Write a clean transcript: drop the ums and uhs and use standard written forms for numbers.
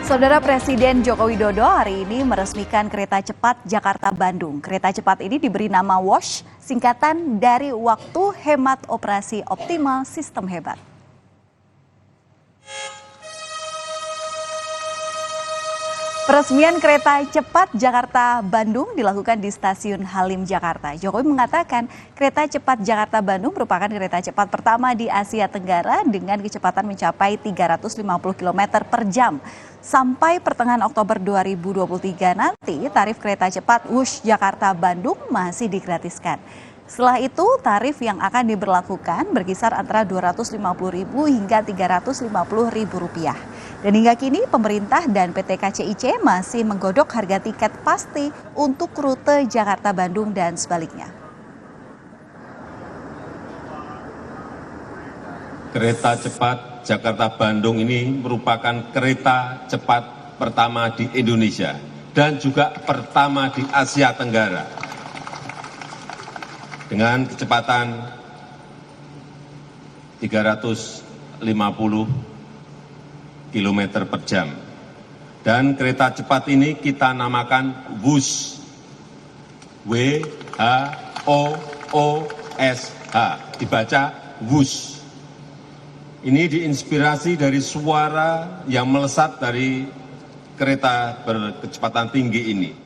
Saudara Presiden Joko Widodo hari ini meresmikan kereta cepat Jakarta-Bandung. Kereta cepat ini diberi nama WOS, singkatan dari Waktu Hemat Operasi Optimal Sistem Hebat. Peresmian kereta cepat Jakarta-Bandung dilakukan di Stasiun Halim, Jakarta. Jokowi mengatakan kereta cepat Jakarta-Bandung merupakan kereta cepat pertama di Asia Tenggara dengan kecepatan mencapai 350 km per jam. Sampai pertengahan Oktober 2023 nanti, tarif kereta cepat WOS Jakarta-Bandung masih digratiskan. Setelah itu, tarif yang akan diberlakukan berkisar antara Rp250.000 hingga Rp350.000. Dan hingga kini, pemerintah dan PT KCIC masih menggodok harga tiket pasti untuk rute Jakarta-Bandung dan sebaliknya. Kereta cepat Jakarta-Bandung ini merupakan kereta cepat pertama di Indonesia dan juga pertama di Asia Tenggara. Dengan kecepatan 350 km per jam. Dan kereta cepat ini kita namakan WOS. W-H-O-O-S-H. Dibaca WOS. Ini diinspirasi dari suara yang melesat dari kereta berkecepatan tinggi ini.